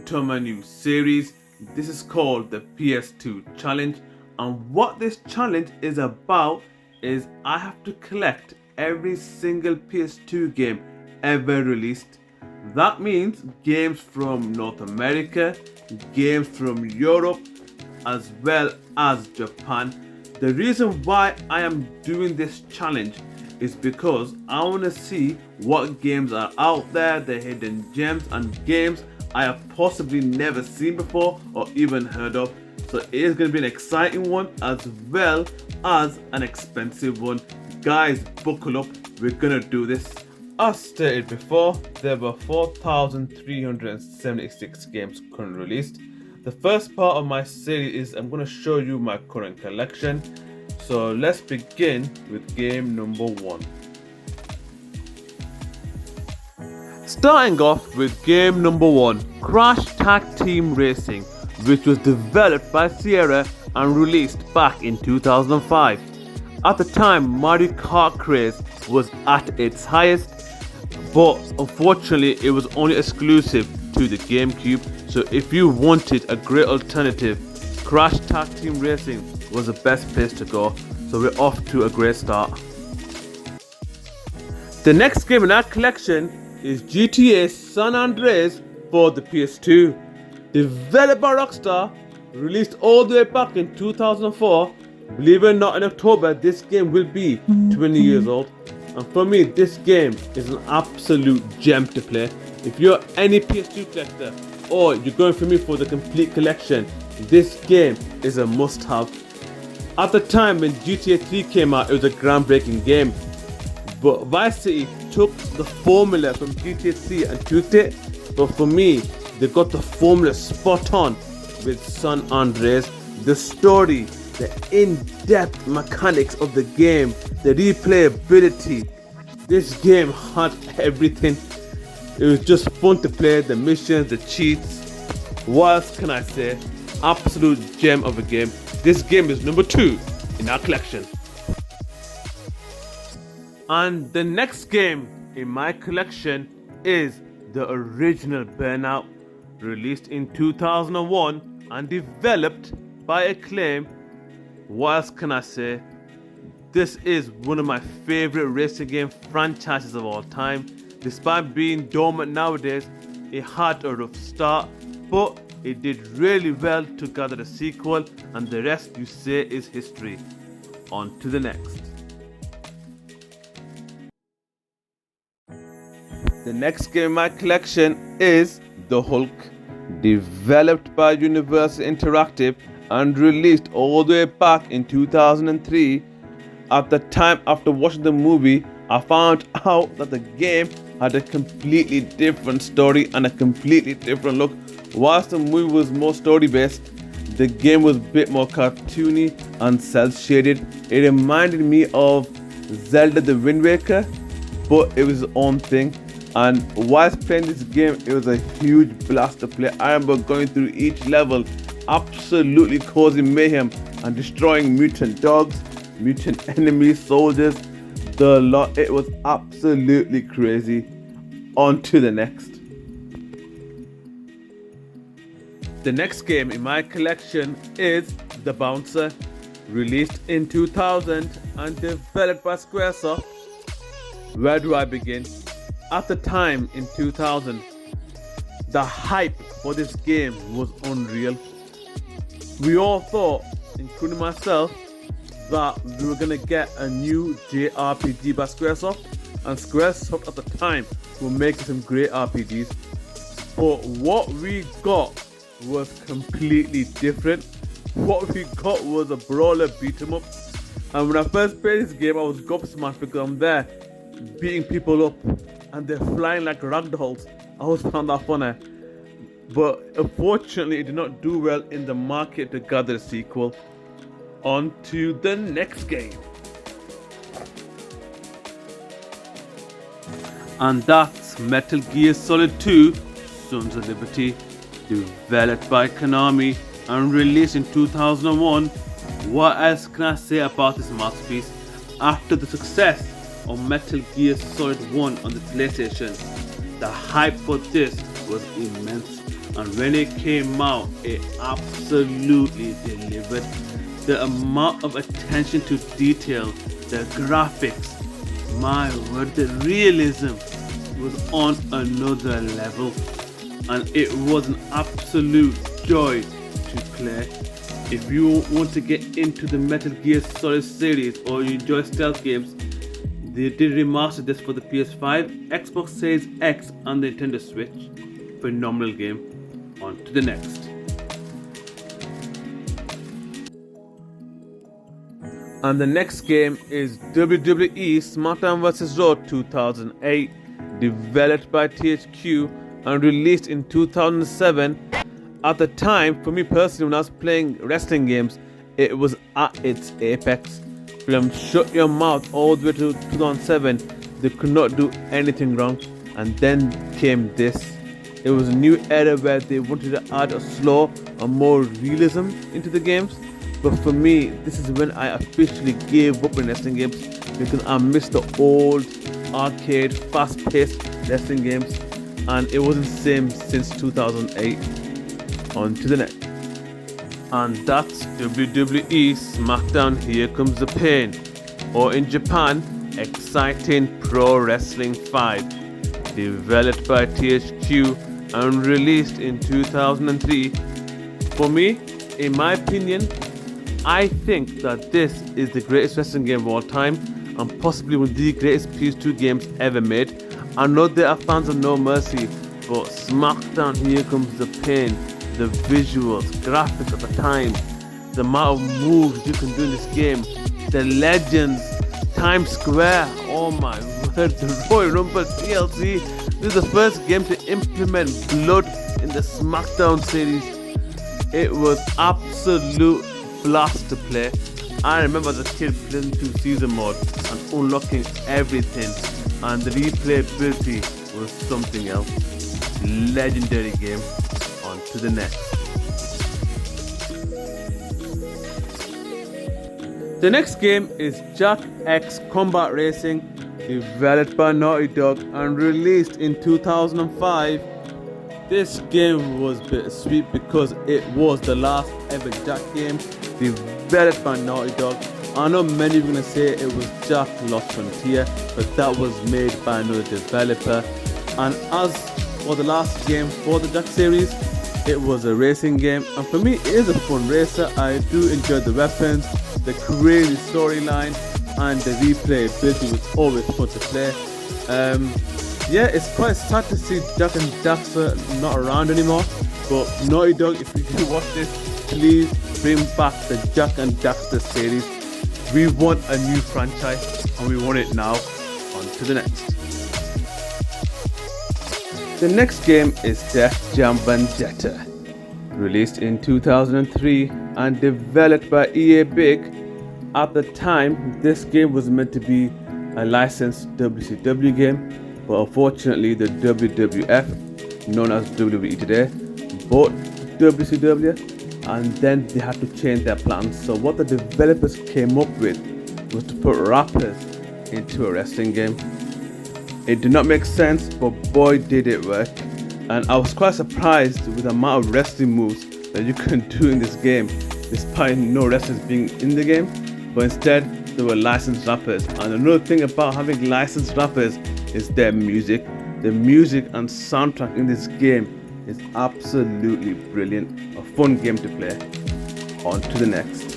to my new series. This is called the PS2 challenge, and what this challenge is about is I have to collect every single PS2 game ever released. That means games from North America, games from Europe, as well as Japan. The reason why I am doing this challenge is because I want to see what games are out there, the hidden gems and games I have possibly never seen before or even heard of. So it is going to be an exciting one as well as an expensive one. Guys, buckle up, we're going to do this. As stated before, there were 4,376 games currently released. The first part of my series is I'm going to show you my current collection. So let's begin with game number 1. Starting off with game number 1, Crash Tag Team Racing, which was developed by Sierra and released back in 2005. At the time, Mario Kart craze was at its highest, but unfortunately it was only exclusive to the GameCube, so if you wanted a great alternative, Crash Tag Team Racing was the best place to go, so we're off to a great start. The next game in our collection is GTA San Andreas for the PS2. Developed by Rockstar, released all the way back in 2004. Believe it or not, in October this game will be 20 years old. And for me, this game is an absolute gem to play. If you're any PS2 collector or you're going for me for the complete collection, this game is a must-have. At the time when GTA 3 came out, it was a groundbreaking game. But Vice City took the formula from GTA 3 and tweaked it. But for me, they got the formula spot on with San Andreas. The story, the in-depth mechanics of the game, the replayability. This game had everything. It was just fun to play, the missions, the cheats. What else can I say? Absolute gem of a game. This game is number 2 in our collection. And the next game in my collection is the original Burnout, released in 2001 and developed by Acclaim. What else can I say? This is one of my favorite racing game franchises of all time. Despite being dormant nowadays, it had a rough start, but it did really well to gather a sequel, and the rest you say is history. On to the next. The next game in my collection is The Hulk, developed by Universal Interactive and released all the way back in 2003. At the time, after watching the movie, I found out that the game had a completely different story and a completely different look. Whilst the movie was more story based, the game was a bit more cartoony and cel shaded. It reminded me of Zelda the Wind Waker, but it was its own thing. And whilst playing this game, it was a huge blast to play. I remember going through each level, absolutely causing mayhem and destroying mutant dogs, mutant enemies, soldiers, the lot. It was absolutely crazy. On to the next. The next game in my collection is The Bouncer, released in 2000 and developed by Squaresoft. Where do I begin? At the time in 2000, the hype for this game was unreal. We all thought, including myself, that we were gonna get a new JRPG by Squaresoft, and Squaresoft at the time were making some great RPGs. But what we got was completely different. What we got was a brawler beat 'em up. And when I first played this game, I was gobsmacked because I'm there beating people up and they're flying like ragdolls. I always found that funny. But unfortunately, it did not do well in the market to gather a sequel. On to the next game. And that's Metal Gear Solid 2 Sons of Liberty, developed by Konami and released in 2001. What else can I say about this masterpiece? After the success of Metal Gear Solid 1 on the PlayStation, the hype for this was immense. and when it came out, it absolutely delivered. The amount of attention to detail, the graphics, my word, the realism was on another level, and it was an absolute joy to play. If you want to get into the Metal Gear Solid series or you enjoy stealth games, they did remaster this for the PS5, Xbox Series X and the Nintendo Switch. Phenomenal game. On to the next. And the next game is WWE SmackDown vs. Raw 2008, developed by THQ and released in 2007. At the time, for me personally, when I was playing wrestling games, it was at its apex. From Shut Your Mouth all the way to 2007, they could not do anything wrong. And then came this. It was a new era where they wanted to add a slow and more realism into the games. But for me, this is when I officially gave up on wrestling games, because I missed the old arcade, fast-paced wrestling games, and it wasn't the same since 2008. On to the next. And that's WWE SmackDown Here Comes the Pain, or in Japan, Exciting Pro Wrestling 5, developed by THQ and released in 2003. For me, in my opinion, I think that this is the greatest wrestling game of all time, and possibly one of the greatest PS2 games ever made. I know there are fans of No Mercy, but SmackDown Here Comes the Pain, the visuals, graphics at the time, the amount of moves you can do in this game, the legends, Times Square, oh my word, the Royal Rumble DLC. This is the first game to implement blood in the SmackDown series. It was absolute blast to play. I remember as a kid playing through season mode and unlocking everything, and the replayability was something else. Legendary game. On to the next. The next game is Jack X Combat Racing, developed by Naughty Dog and released in 2005. This game was bittersweet because it was the last ever Jack game developed by Naughty Dog. I know many are going to say it was Jack Lost Frontier, but that was made by another developer. And as for the last game for the Jack series, it was a racing game, and for me it is a fun racer. I do enjoy the weapons, the crazy storyline, and the replayability was always fun to play. Yeah, it's quite sad to see Jack and Daxter not around anymore, but Naughty Dog, if you do watch this, please bring back the Jack and Daxter series. We want a new franchise and we want it now. On to the next. The next game is Def Jam Vendetta, released in 2003 and developed by EA Big. At the time, this game was meant to be a licensed WCW game, but unfortunately the WWF, known as WWE today, bought WCW, and then they had to change their plans. So what the developers came up with was to put rappers into a wrestling game. It did not make sense, but boy did it work. And I was quite surprised with the amount of wrestling moves that you can do in this game, despite no wrestlers being in the game. But instead, they were licensed rappers. And another thing about having licensed rappers is their music. The music and soundtrack in this game is absolutely brilliant. A fun game to play. On to the next.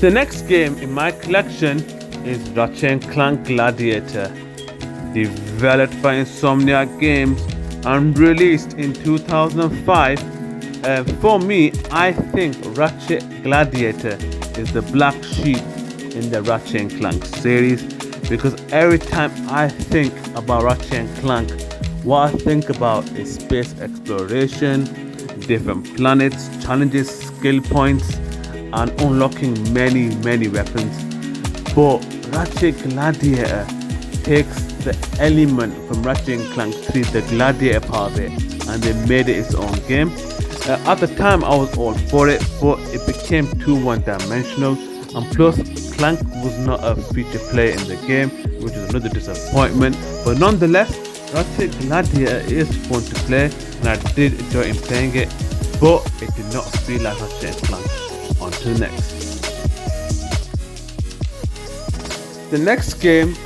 The next game in my collection is Ratchet & Clank Gladiator, developed by Insomniac Games and released in 2005. For me, I think Ratchet Gladiator is the black sheep in the Ratchet & Clank series, because every time I think about Ratchet & Clank, what I think about is space exploration, different planets, challenges, skill points, and unlocking many weapons. But Ratchet Gladiator takes the element from Ratchet & Clank 3, the Gladiator part of it, and they made it its own game. At the time I was all for it, but it became too one-dimensional, and plus Clank was not a feature player in the game, which is another disappointment. But nonetheless, Ratchet Gladiator is fun to play, and I did enjoy in playing it, but it did not feel like Ratchet and Clank. On to the next. The next game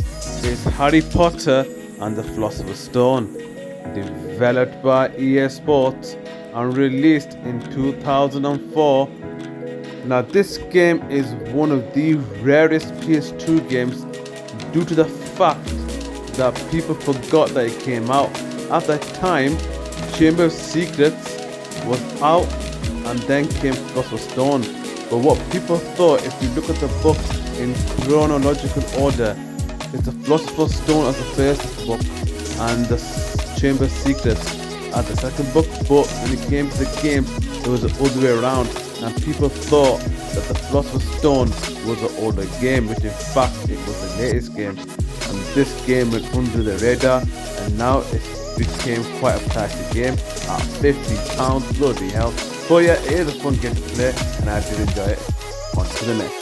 is Harry Potter and the Philosopher's Stone, developed by EA Sports and released in 2004. Now, this game is one of the rarest PS2 games due to the fact that people forgot that it came out. At that time, Chamber of Secrets was out and then came Philosopher's Stone. But what people thought, if you look at the books in chronological order, it's the Philosopher's Stone as the first book and the Chamber of Secrets as the second book. But when it came to the game, it was the other way around, and people thought that the Philosopher's Stone was the older game, which in fact it was the latest game. And this game went under the radar, and now it became quite a pricey game at £50. Bloody hell. But yeah, it is a fun game to play, and I did enjoy it. On to the next.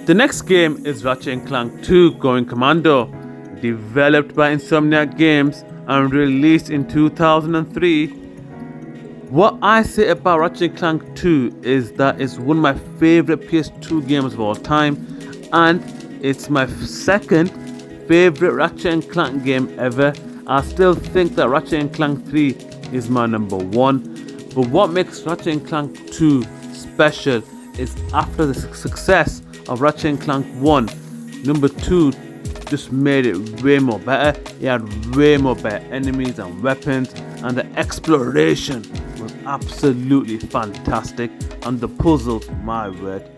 The next game is Ratchet & Clank 2 Going Commando, developed by Insomniac Games and released in 2003. What I say about Ratchet & Clank 2 is that it's one of my favorite PS2 games of all time, and it's my second favorite Ratchet & Clank game ever. I still think that Ratchet & Clank 3 is my number one, but what makes Ratchet & Clank 2 special is after the success of Ratchet & Clank 1, number 2 just made it way more better. It had way more better enemies and weapons, and the exploration was absolutely fantastic, and the puzzles, my word,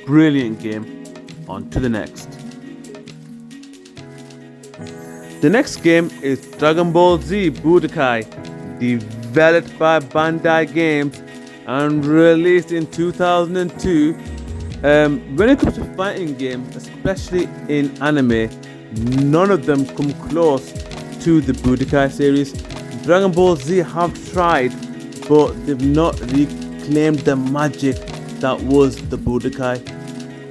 brilliant game. On to the next. The next game is Dragon Ball Z Budokai, developed by Bandai Games and released in 2002. When it comes to fighting games, especially in anime, none of them come close to the Budokai series. Dragon Ball Z have tried, but they've not reclaimed the magic that was the Budokai.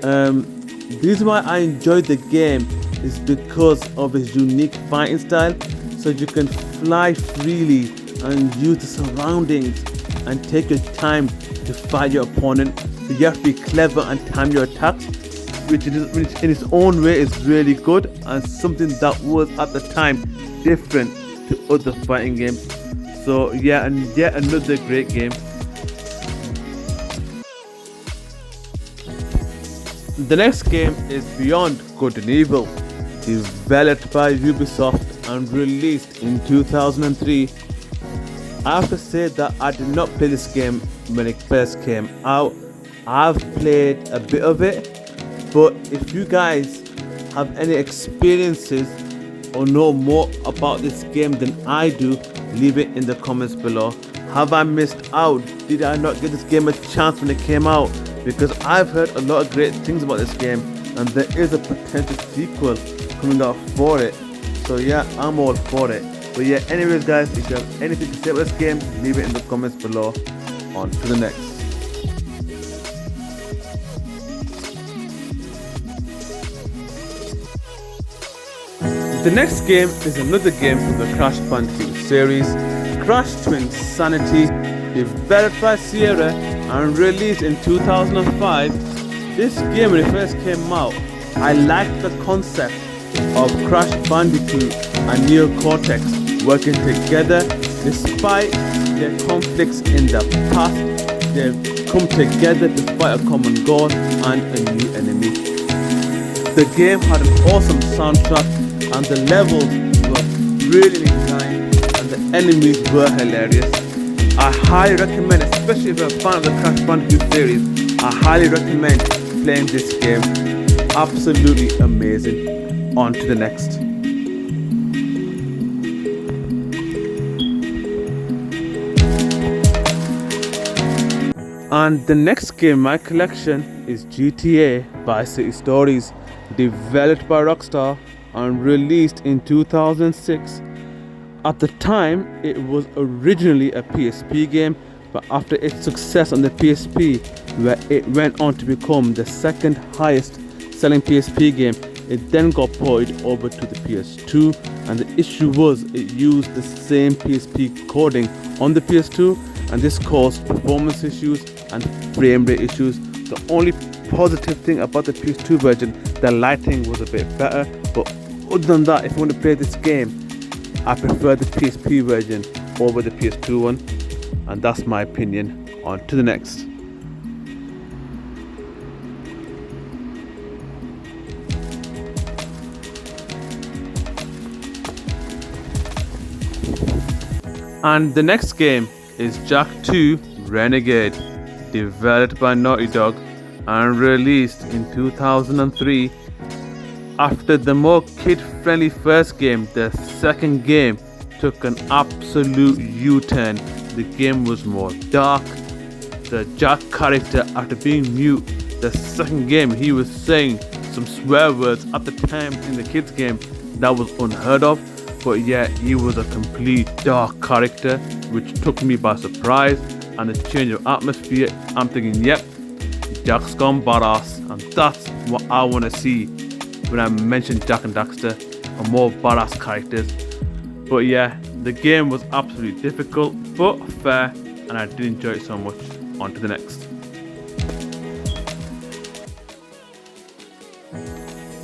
The reason why I enjoyed the game is because of its unique fighting style, so you can fly freely and use the surroundings and take your time to fight your opponent. So you have to be clever and time your attacks, which in its own way is really good and something that was at the time different to other fighting games. So yeah, and yet another great game. The next game is Beyond Good and Evil, developed by Ubisoft and released in 2003. I have to say that I did not play this game when it first came out. I've played a bit of it, but if you guys have any experiences or know more about this game than I do, leave it in the comments below. Have I missed out? Did I not give this game a chance when it came out? Because I've heard a lot of great things about this game, and there is a potential sequel coming out for it. So yeah, I'm all for it. But yeah, anyways guys, if you have anything to say about this game, leave it in the comments below. On to the next. The next game is another game from the Crash Bandicoot series, Crash Twinsanity, developed by Sierra and released in 2005. This game, when it first came out, I liked the concept of Crash Bandicoot and Neo Cortex working together. Despite their conflicts in the past, they've come together to fight a common goal and a new enemy. The game had an awesome soundtrack, and the levels were brilliantly designed, and the enemies were hilarious. I highly recommend, especially if you're a fan of the Crash Bandicoot series, I highly recommend playing this game. Absolutely amazing. On to the next. And the next game in my collection is GTA Vice City Stories, developed by Rockstar and released in 2006. At the time, it was originally a PSP game, but after its success on the PSP, where it went on to become the second highest selling PSP game, It then got ported over to the PS2, and the issue was it used the same PSP coding on the PS2, and this caused performance issues and frame rate issues. The only positive thing about the PS2 version, the lighting was a bit better, but other than that, if you want to play this game, I prefer the PSP version over the PS2 one, and that's my opinion. On to the next. And the next game is Jak 2 Renegade, developed by Naughty Dog and released in 2003. After the more kid-friendly first game, the second game took an absolute U-turn. The game was more dark. The Jak character, after being mute, the second game he was saying some swear words at the time in the kids game that was unheard of. But yet he was a complete dark character, which took me by surprise. And the change of atmosphere, I'm thinking, yep, Jak's gone badass, and that's what I want to see when I mention Jak and Daxter, a more badass characters. But yeah, the game was absolutely difficult but fair, and I did enjoy it so much. On to the next.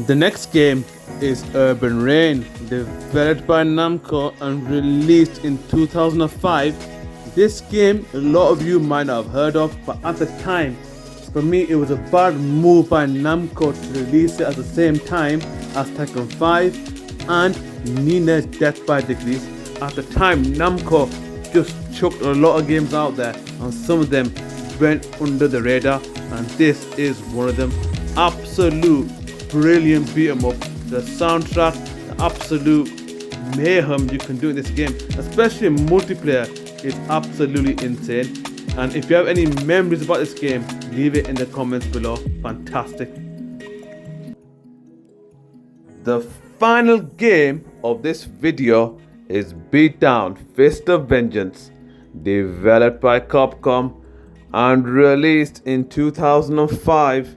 The next game is Urban Reign, developed by Namco and released in 2005. This game a lot of you might not have heard of, but at the time, for me it was a bad move by Namco to release it at the same time as Tekken 5 and Nina Death by Degrees. At the time, Namco just chucked a lot of games out there, and some of them went under the radar, and this is one of them. Absolute brilliant beat 'em up. The soundtrack, the absolute mayhem you can do in this game, especially in multiplayer, is absolutely insane. And if you have any memories about this game, leave it in the comments below. Fantastic. The final game of this video is Beatdown Fist of Vengeance, developed by Capcom and released in 2005.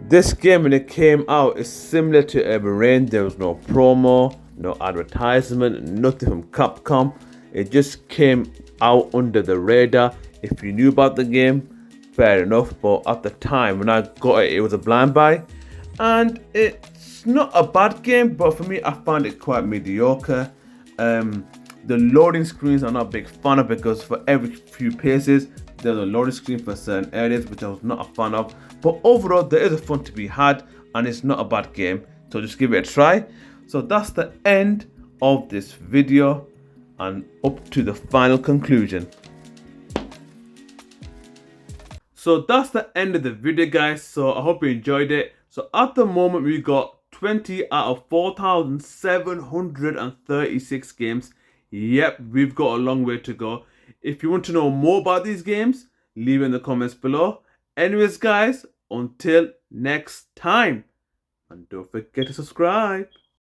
This game, when it came out, is similar to Urban Reign. There was no promo, no advertisement, nothing from Capcom. It just came out under the radar. If you knew about the game, fair enough, but at the time when I got it, it was a blind buy. And it's not a bad game, but for me, I found it quite mediocre. The loading screens I'm not a big fan of, because for every few paces there's a loading screen for certain areas, which I was not a fan of. But overall, there is a fun to be had, and it's not a bad game, so just give it a try. So that's the end of this video, and up to the final conclusion. So that's the end of the video, guys. So I hope you enjoyed it. So at the moment, we got 20 out of 4,736 games. Yep, we've got a long way to go. If you want to know more about these games, leave it in the comments below. Anyways, guys, until next time, and don't forget to subscribe.